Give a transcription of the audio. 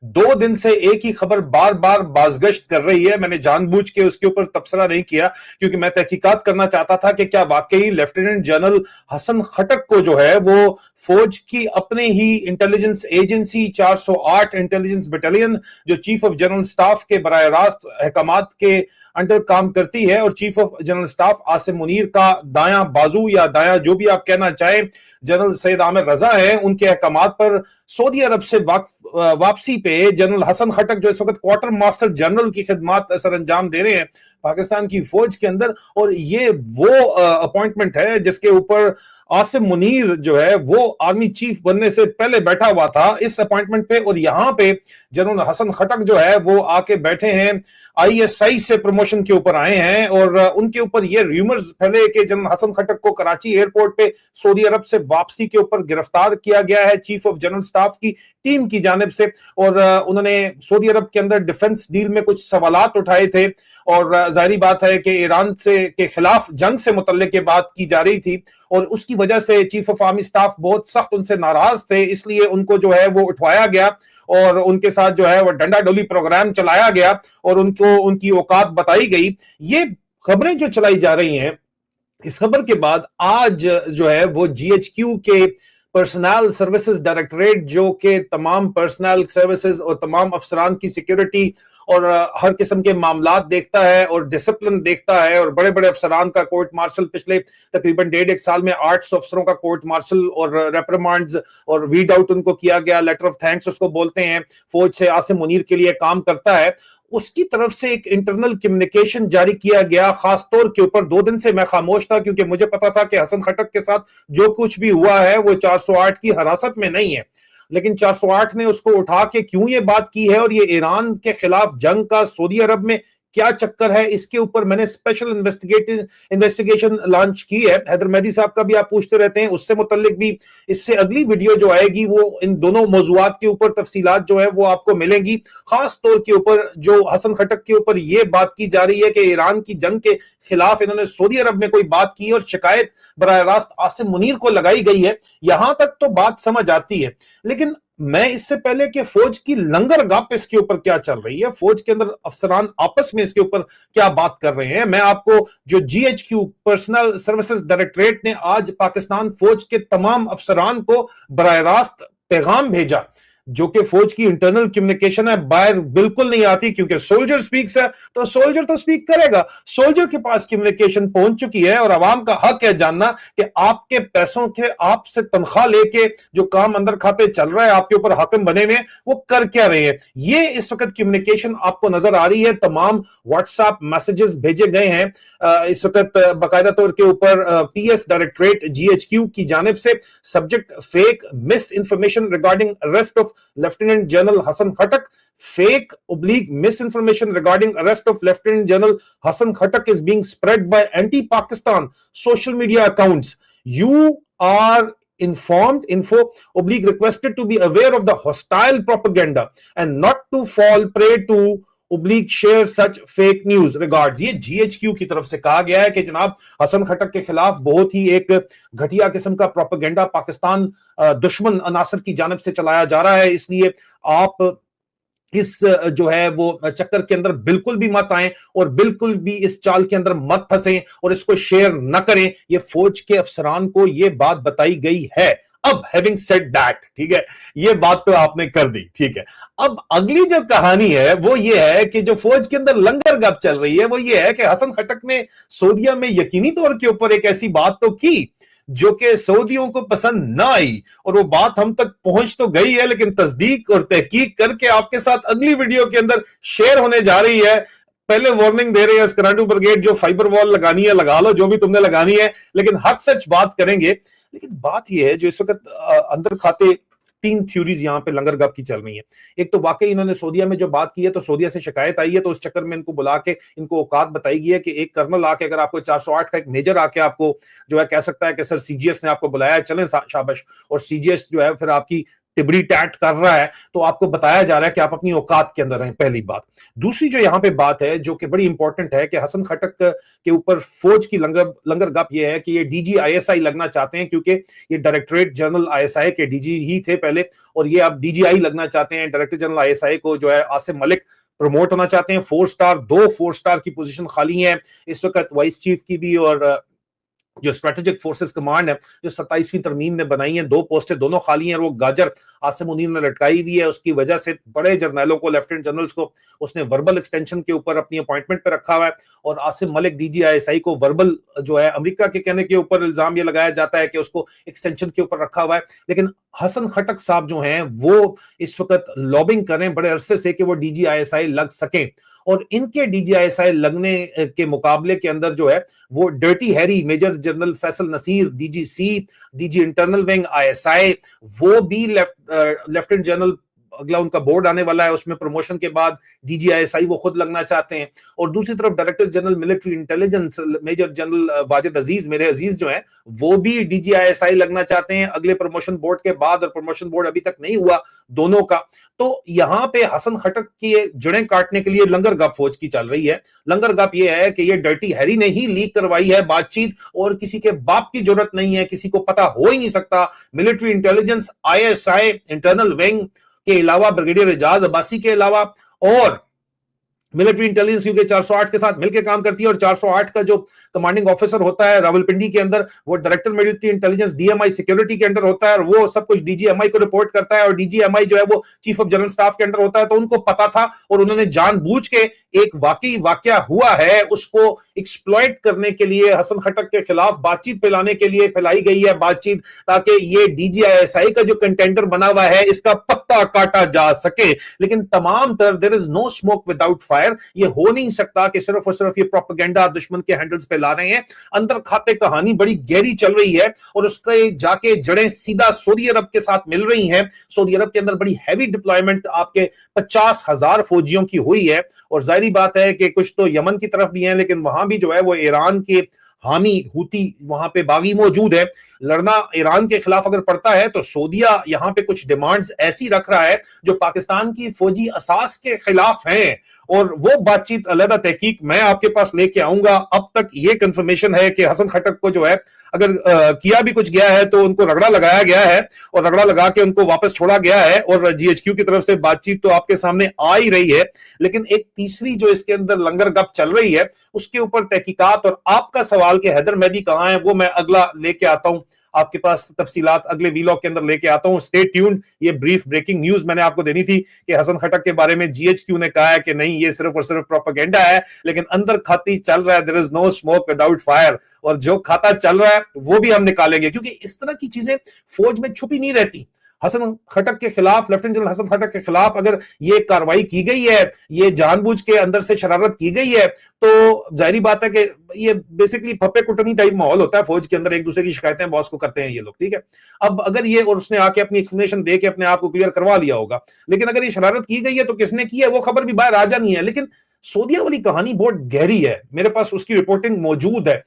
2 दिन से एक ही खबर बार बार बाज़गश्त कर रही है। मैंने जानबूझ के उसके ऊपर तबसरा नहीं किया क्योंकि मैं तहकीकात करना चाहता था कि क्या वाकई लेफ्टिनेंट जनरल हसन खटक को जो है वो फौज की अपने ही इंटेलिजेंस एजेंसी 408 इंटेलिजेंस बटालियन जो चीफ ऑफ जनरल स्टाफ के बराह रास्त अहकामात के अंडर काम करती है, और chief of general staff Asim Munir का दायां बाजू या दायां जो भी आप कहना चाहें जनरल सैयद आमिर रजा है, उनके अहकामात पर सऊदी अरब से वापसी पे जनरल हसन खटक जो इस वक्त क्वार्टर मास्टर जनरल की खिदमत सर अंजाम दे रहे हैं पाकिस्तान की फौज के अंदर। और ये वो अपॉइंटमेंट है जिसके ऊपर आसिम मुनीर जो है वो आर्मी चीफ बनने से पहले बैठा हुआ था इस अपॉइंटमेंट पे, और यहां पे जनरल हसन खटक जो है वो आके बैठे हैं, आईएसआई से प्रमोशन के ऊपर आए हैं। और उनके ऊपर ये र्यूमर्स फैले कि जनरल हसन खटक को कराची एयरपोर्ट पे सऊदी अरब से वापसी के ऊपर गिरफ्तार किया गया है चीफ ऑफ जनरल स्टाफ की टीम की जानिब से, और उन्होंने सऊदी अरब के अंदर डिफेंस डील में कुछ सवालात उठाए थे, और जाहिर बात है कि ईरान से के खिलाफ जंग से मुतल्लिक बात की जा रही थी, और उसकी वजह से चीफ ऑफ आर्मी स्टाफ बहुत सख्त उनसे नाराज थे, इसलिए उनको जो है वो उठवाया गया और उनके साथ जो है वो डंडा डोली प्रोग्राम चलाया गया और उनको उनकी औकात बताई गई। ये खबरें जो चलाई जा रही हैं, इस खबर के बाद आज जो है वो जीएचक्यू के पर्सनल सर्विसेज डायरेक्टरेट जो के तमाम पर्सनल सर्विसेज और तमाम अफसरान की सिक्योरिटी और हर किस्म के मामलात देखता है और डिसिप्लिन देखता है, और बड़े बड़े अफसरान का कोर्ट मार्शल पिछले तकरीबन 1.5 साल में 800 अफसरों का कोर्ट मार्शल और रेप्रिमांड्स और वीड आउट उनको किया गया, लेटर ऑफ थैंक्स उसको बोलते हैं, फौज से आसिम मुनीर के लिए काम करता है। उसकी तरफ से एक इंटरनल कम्युनिकेशन जारी किया गया खास तौर के ऊपर। 2 दिन से मैं खामोश था क्योंकि मुझे पता था कि हसन खटक के साथ जो कुछ भी हुआ है वो 408 की हिरासत में नहीं है, लेकिन 408 ने उसको उठा के क्यों ये बात की है और ये ईरान के खिलाफ जंग का सऊदी अरब में क्या चक्कर है, इसके ऊपर मैंने स्पेशल इन्वेस्टिगेशन लॉन्च की है। हैदर मेहदी साहब का भी आप पूछते रहते हैं, उससे मुतल्लिक भी इससे अगली वीडियो जो आएगी वो इन दोनों मौजूआत के ऊपर तफसीलात जो है वो आपको मिलेंगी। खास तौर के ऊपर जो हसन खटक के ऊपर ये बात की जा रही है कि ईरान की जंग के खिलाफ इन्होंने सऊदी अरब में कोई बात की और शिकायत बराह रास्त आसिम मुनीर को लगाई गई है, यहां तक तो बात समझ आती है। लेकिन मैं इससे पहले कि फौज की लंगर गप इसके ऊपर क्या चल रही है, फौज के अंदर अफसरान आपस में इसके ऊपर क्या बात कर रहे हैं, मैं आपको जो जीएचक्यू पर्सनल सर्विसेज डायरेक्टरेट ने आज पाकिस्तान फौज के तमाम अफसरान को बराह रास्त पैगाम भेजा, जो कि फौज की इंटरनल कम्युनिकेशन है, बाहर बिल्कुल नहीं आती, क्योंकि सोल्जर स्पीक्स है तो सोल्जर तो स्पीक करेगा। सोल्जर के पास कम्युनिकेशन पहुंच चुकी है और अवाम का हक है जानना कि आपके पैसों के आपसे तनख्वाह लेके जो काम अंदर खाते चल रहा है, आपके ऊपर हाकिम बने हुए वो कर क्या रहे हैं। ये इस वक्त कम्युनिकेशन आपको नजर आ रही है, तमाम व्हाट्सएप मैसेजेस भेजे गए हैं इस वक्त बाकायदा तौर के ऊपर पीएस डायरेक्टरेट जीएचक्यू की जानिब से। Subject fake miss information regarding arrest of Lieutenant General Hassan Khattak. Fake oblique misinformation regarding arrest of Lieutenant General Hassan Khattak is being spread by anti-Pakistan social media accounts. You are info oblique requested to be aware of the hostile propaganda and not to fall prey to oblique share such fake news regards। ये GHQ की तरफ से कहा गया है कि जनाब हसन खटक के खिलाफ बहुत ही एक घटिया किस्म का प्रोपेगेंडा पाकिस्तान दुश्मन अनासर की जानिब से चलाया जा रहा है, इसलिए आप इस जो है वो चक्कर के अंदर बिल्कुल भी मत आएं और बिल्कुल भी इस चाल के अंदर मत फंसें और इसको शेयर न करें। ये फौज के अफसरान को ये बात बताई गई है। अब हैविंग सेड दैट, ठीक है, ये बात तो आपने कर दी, ठीक है। अब अगली जो कहानी है वो ये है कि जो फौज के अंदर लंगर गप चल रही है वो ये है कि हसन खटक ने सऊदीया में यकीनी तौर के ऊपर एक ऐसी बात तो की जो कि सऊदियों को पसंद ना आई, और वो बात हम तक पहुंच तो गई है लेकिन तस्दीक और तहकीक करके आपके साथ अगली वीडियो के अंदर शेयर होने जा रही है। पहले वार्निंग दे रहे हैं स्कराटू ब्रिगेड, जो फाइबर वॉल लगानी है लगा लो, जो भी तुमने लगानी है, लेकिन हक सच बात करेंगे। लेकिन बात यह है जो इस वक्त अंदर खाते 3 थ्योरीज यहां पे लंगर गप की चल रही है। एक तो वाकई इन्होंने सऊदीया में जो बात की है तो सऊदीया से शिकायत आई है, तो उस चक्कर में इनको बुला के इनको औकात बताई गई है कि एक कर्नल आके अगर आपको 408 का एक मेजर आके आपको जो है कह सकता है कि सर सीजीएस ने आपको बुलाया है, चलें शाबाश, और सीजीएस जो है फिर आपकी टिबड़ी टैट कर रहा है, तो आपको बताया जा रहा है कि आप अपनी औकात के अंदर रहें, पहली बात। दूसरी जो यहाँ पे बात है जो कि बड़ी इंपॉर्टेंट है कि हसन खटक के ऊपर फौज की लंगर गप ये है कि ये डीजी आईएसआई लगना चाहते हैं, क्योंकि ये डायरेक्टरेट जनरल आईएसआई के डीजी ही थे पहले, और ये अब डीजीआई लगना चाहते हैं। डायरेक्टर जनरल आईएसआई को जो है आसिम मलिक प्रमोट होना चाहते हैं। 4 स्टार, 2 4 स्टार की पोजीशन खाली है इस वक्त वाइस चीफ की भी, और जो स्ट्रेटेजिक फोर्सेस कमांड है जो 27वीं तरमीम ने बनाई है, 2 पोस्टें दोनों खाली हैं, और वो गाजर आसिम मुनीर ने लटकाई हुई है। उसकी वजह से बड़े जर्नैलों को, लेफ्टिनेंट जनरल्स को उसने वर्बल एक्सटेंशन के ऊपर अपनी अपॉइंटमेंट पे रखा हुआ है, और आसिम मलिक डीजीआईएसआई को वर्बल जो है अमेरिका के कहने के ऊपर इल्जाम ये लगाया जाता है कि उसको एक्सटेंशन के ऊपर रखा हुआ है। लेकिन हसन खटक साहब जो हैं वो इस वक्त लॉबिंग कर रहे हैं बड़े अरसे से कि वो डीजीआईएसआई लग सकें, और इनके डीजीआईएसआई लगने के मुकाबले के अंदर जो है वो Dirty Harry major general Faisal Naseer DGC, DG internal wing ISI, वो भी लेफ्टिनेंट जनरल, अगला उनका बोर्ड आने वाला है, उसमें प्रमोशन के बाद डीजीआईएसआई वो खुद लगना चाहते हैं। और दूसरी तरफ director general military intelligence major general Wajid Aziz, मेरे अजीज जो हैं, वो भी डीजीआईएसआई लगना चाहते हैं अगले प्रमोशन बोर्ड के बाद, और प्रमोशन बोर्ड अभी तक नहीं हुआ दोनों का। तो यहां पे हसन खटक की जड़ें काटने के लिए लंगर गप फौज की चल रही है। लंगर गप ये है कि ये डर्टी हैरी ने ही लीक करवाई है बातचीत, और किसी के बाप की जरूरत नहीं है, किसी को पता हो ही नहीं सकता। Military intelligence, ISI, internal wing के अलावा, ब्रिगेडियर एजाज अब्बासी के अलावा, और मिलिट्री इंटेलिजेंस यूके 408 के साथ मिलकर काम करती है, और 408 का जो कमांडिंग ऑफिसर होता है रावलपिंडी के अंदर, वो director military intelligence DMI security के अंदर होता है, और वो सब कुछ डीजीएमआई को रिपोर्ट करता है, और डीजीएमआई जो है वो चीफ ऑफ जनरल स्टाफ के अंदर होता है। तो उनको पता था, और उन्होंने जानबूझ के एक वाकया हुआ है उसको एक्सप्लॉइट करने के लिए, हसन खटक के खिलाफ बातचीत फैलाने के लिए फैलाई गई है बातचीत, ताकि ये डीजीआईएसआई का जो कंटेंडर बना हुआ है इसका पत्ता काटा जा सके। लेकिन तमाम तर there is no smoke without fire. ये हो नहीं सकता कि सिर्फ और सिर्फ ये प्रोपेगेंडा दुश्मन के हैंडल्स पे ला रहे हैं। अंदर खाते कहानी बड़ी गहरी चल रही है, और उसके जाके जड़ें सीधा सऊदी अरब के साथ मिल रही हैं। सऊदी अरब के अंदर बड़ी हैवी डिप्लॉयमेंट आपके 50,000 फौजियों की हुई है, और जाहिर बात है कि कुछ तो यमन की तरफ भी हैं, लेकिन वहां भी जो है वो ईरान के हामी हूती वहां पे बागी मौजूद है। लड़ना ईरान के खिलाफ अगर पड़ता है तो सऊदिया यहां पे कुछ डिमांड्स ऐसी रख रहा है जो पाकिस्तान की फौजी असास के खिलाफ हैं, और वो बातचीत अलग तहकीक मैं आपके पास लेके आऊंगा। अब तक ये कंफर्मेशन है कि हसन खटक को जो है अगर किया भी कुछ गया है तो उनको रगड़ा लगाया गया है, और रगड़ा लगा के उनको वापस छोड़ा गया है, और जीएचक्यू की तरफ से बातचीत तो आपके सामने आ ही रही है। लेकिन एक तीसरी जो इसके अंदर लंगर गप चल रही है उसके ऊपर तहकीकात, और आपका सवाल कि हैदर मेहदी कहां है, वो मैं अगला लेके आता हूं आपके पास, तफसीलात अगले वीलॉग के अंदर लेके आता हूं। Stay tuned. ये ब्रीफ ब्रेकिंग न्यूज मैंने आपको देनी थी कि हसन खटक के बारे में जीएचक्यू ने कहा है कि नहीं, ये सिर्फ और सिर्फ प्रोपेगेंडा है, लेकिन अंदर खाती चल रहा है। There is no smoke without fire, और जो खाता चल रहा है वो भी हम निकालेंगे, क्योंकि इस तरह की चीजें फौज में छुपी नहीं रहती। हसन खटक के खिलाफ, लेफ्टिनेंट जनरल हसन खटक के खिलाफ अगर ये कार्रवाई की गई है, ये जानबूझ के अंदर से शरारत की गई है, तो जाहिर बात है कि ये बेसिकली फप्पे कुटनी टाइप माहौल होता है फौज के अंदर, एक दूसरे की शिकायतें बॉस को करते हैं ये लोग, ठीक है। अब अगर ये, और उसने आके अपनी एक्सप्लेनेशन दे के अपने आप को क्लियर करवा लिया होगा, लेकिन अगर ये शरारत की गई है तो किसने की है वो खबर भी बाहर आ जानी है। लेकिन सऊदीया वाली कहानी बहुत गहरी है, मेरे पास उसकी रिपोर्टिंग मौजूद है।